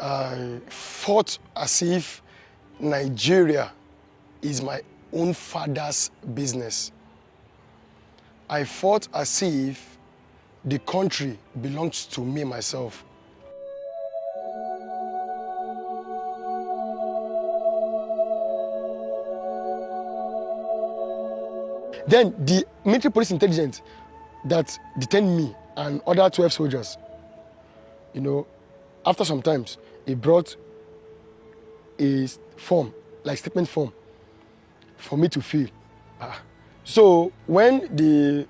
I fought as if Nigeria is my own father's business. I fought as if the country belongs to me myself. Then the military police intelligence that detained me and other 12 soldiers, after some times, he brought a form, like statement form, for me to fill. So when the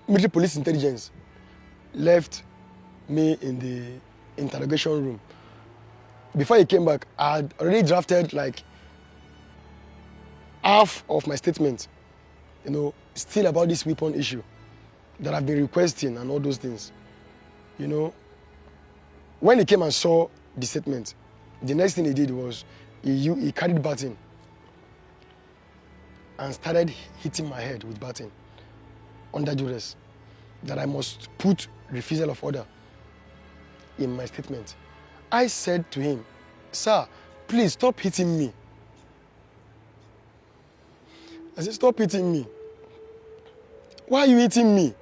military police intelligence left me in the interrogation room, before he came back, I had already drafted like half of my statement, still about this weapon issue that I've been requesting and all those things. When he came and saw the statement, the next thing he did was he carried baton and started hitting my head with baton under duress that I must put refusal of order in my statement. I said to him, "Sir, please stop hitting me." I said, "Stop hitting me. Why are you hitting me?"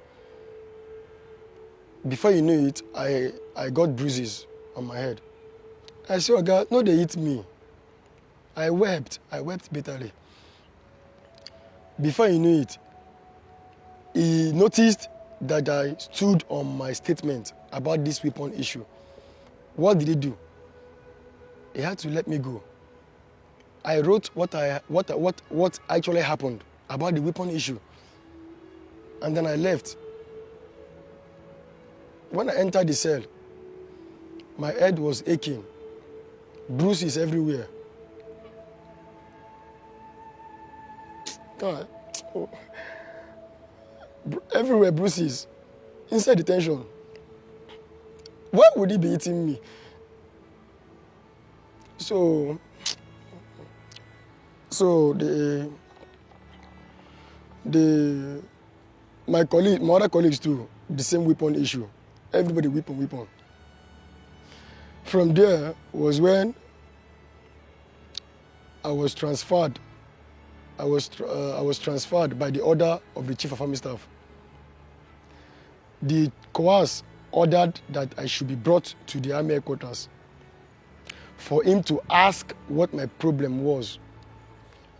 Before you know it, I got bruises on my head. I said, "Oh God, no, they hit me." I wept bitterly. Before you knew it, he noticed that I stood on my statement about this weapon issue. What did he do? He had to let me go. I wrote what actually happened about the weapon issue, and then I left. When I entered the cell, my head was aching, bruises everywhere. God, everywhere bruises, inside detention. Why would he be hitting me? So my other colleagues too, the same weapon issue. Everybody weapon. From there was when I was transferred. I was transferred by the order of the Chief of Army Staff. The coas ordered that I should be brought to the Army headquarters for him to ask what my problem was.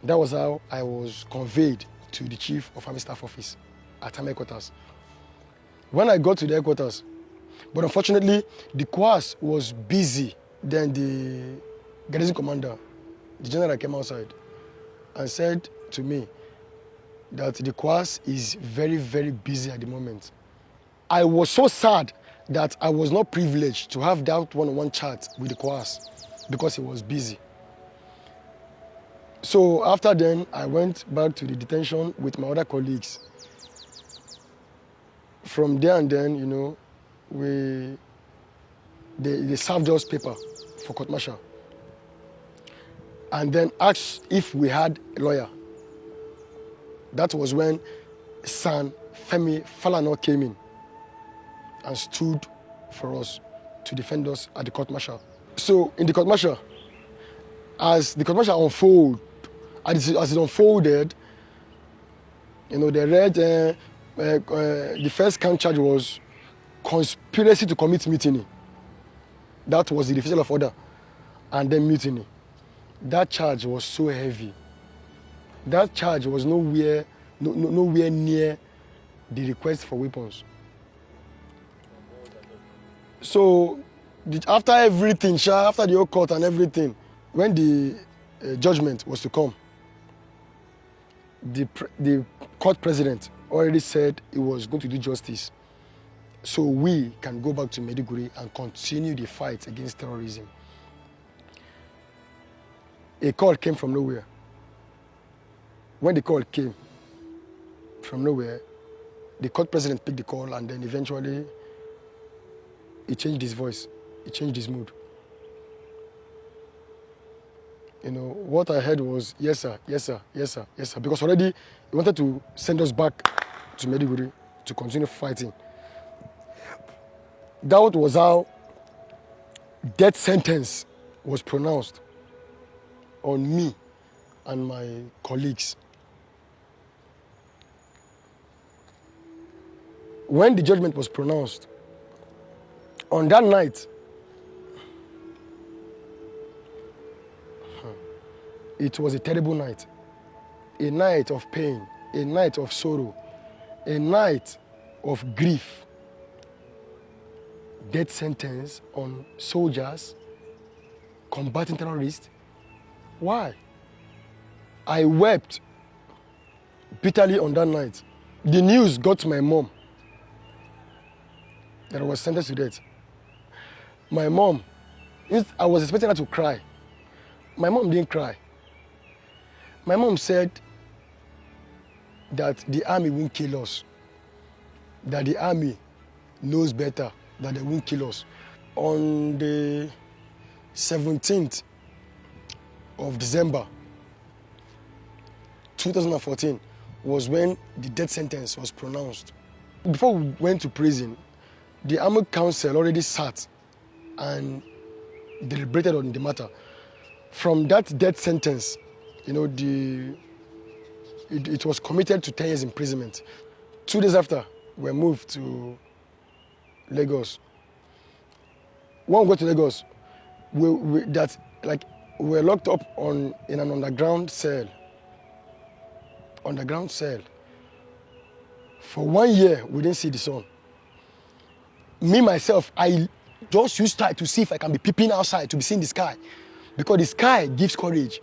That was how I was conveyed to the Chief of Army Staff office at Army headquarters. When I got to the headquarters, but unfortunately, the coas was busy. Then the garrison commander, the general, came outside and said to me that the coas is very, very busy at the moment. I was so sad that I was not privileged to have that one-on-one chat with the coas because he was busy. So after then, I went back to the detention with my other colleagues. From there and then, they served us paper for court martial and then asked if we had a lawyer. That was when San Femi Falana came in and stood for us to defend us at the court martial. So in the court martial, as the court martial unfolded, as it unfolded, they read the first count charge was conspiracy to commit mutiny. That was the refusal of order, and then mutiny. That charge was so heavy. That charge was nowhere near the request for weapons. So after everything, after the whole court and everything, when the judgment was to come, the court president already said he was going to do justice, so we can go back to Maiduguri and continue the fight against terrorism. A call came from nowhere. When the call came from nowhere, the court president picked the call, and then eventually he changed his voice, he changed his mood. What I heard was, "Yes, sir, yes, sir, yes, sir, yes, sir," because already he wanted to send us back to Maiduguri to continue fighting. That was how death sentence was pronounced on me and my colleagues. When the judgment was pronounced, on that night, it was a terrible night. A night of pain, a night of sorrow, a night of grief. Death sentence on soldiers combating terrorists. Why? I wept bitterly on that night. The news got to my mom that I was sentenced to death. My mom, I was expecting her to cry. My mom didn't cry. My mom said that the army won't kill us, that the army knows better, that they won't kill us. On the 17th of December 2014 was when the death sentence was pronounced. Before we went to prison, the Army Council already sat and deliberated on the matter. From that death sentence, it was committed to 10 years imprisonment. 2 days after, we moved to Lagos. When we got to Lagos, we were locked up in an underground cell. For 1 year, we didn't see the sun. Me, myself, I just used to see if I can be peeping outside to be seeing the sky. Because the sky gives courage.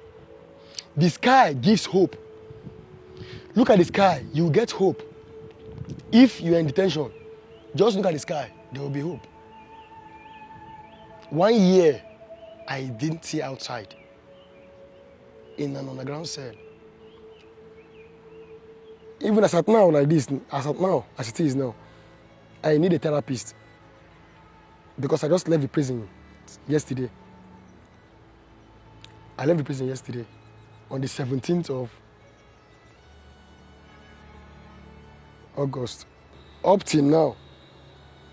The sky gives hope. Look at the sky, you will get hope. If you're in detention, just look at the sky, there will be hope. 1 year, I didn't see outside in an underground cell. Even as at now, like this, as it is now, I need a therapist because I just left the prison yesterday. I left the prison yesterday on the 17th of August. Up till now,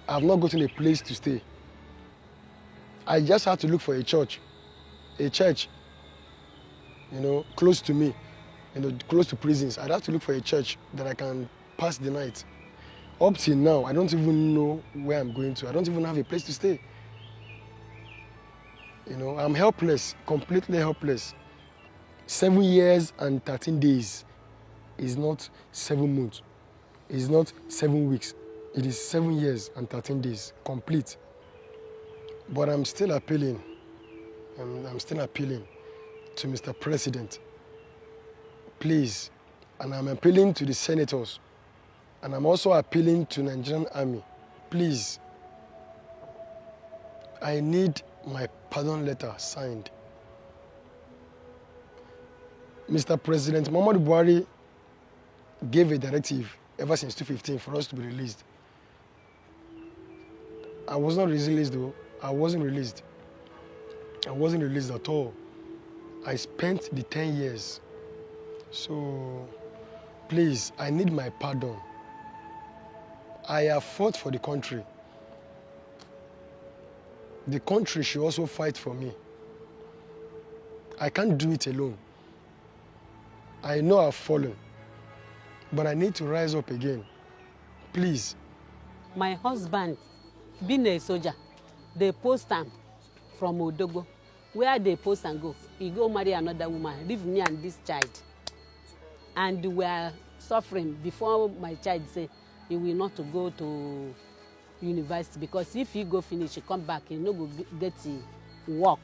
I have not gotten a place to stay. I just had to look for a church, close to me, close to prisons. I'd have to look for a church that I can pass the night. Up till now, I don't even know where I'm going to. I don't even have a place to stay. I'm helpless, completely helpless. 7 years and 13 days is not 7 months. It's not 7 weeks. It is 7 years and 13 days, complete. But I'm still appealing. I'm still appealing to Mr. President. Please. And I'm appealing to the senators. And I'm also appealing to Nigerian Army. Please. I need my pardon letter signed. Mr. President Muhammadu Buhari gave a directive ever since 2015 for us to be released. I was not released though. I wasn't released. I wasn't released at all. I spent the 10 years. So, please, I need my pardon. I have fought for the country. The country should also fight for me. I can't do it alone. I know I've fallen, but I need to rise up again. Please. My husband, being a soldier, they post him from Odogo. Where they post and go, he go marry another woman, leave me and this child. And we are suffering before my child say he will not go to university because if he go finish, he come back, he no go get work.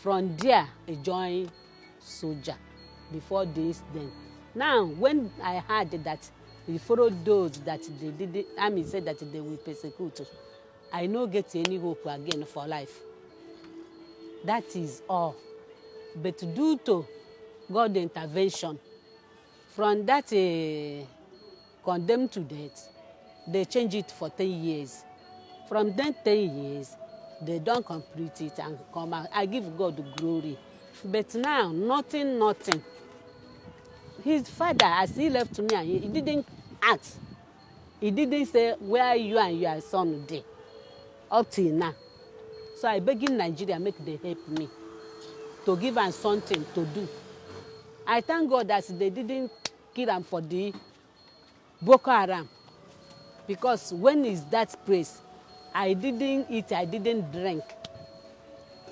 From there, he join soldier before this then. Now, when I heard that he followed those that they did, army said that they will persecute, I no get any hope again for life. That is all. But due to God's intervention, from that condemned to death, they change it for 10 years. From then 10 years, they don't complete it and come out. I give God the glory. But now, nothing. His father, as he left me, he didn't ask. He didn't say, where you and your son there, up till now. So I begging Nigeria make they help me to give am something to do. I thank God that they didn't kill am for the Boko-Haram, because when is that place, I didn't eat, I didn't drink.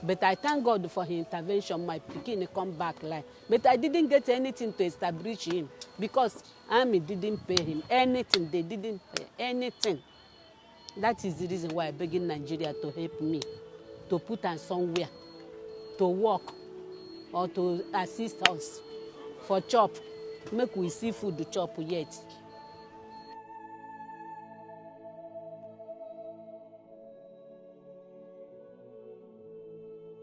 But I thank God for his intervention. My pikin come back like, but I didn't get anything to establish him because army didn't pay him anything. They didn't pay anything. That is the reason why I'm begging Nigeria to help me, to put us somewhere, to work, or to assist us for chop. Make we see food to chop yet.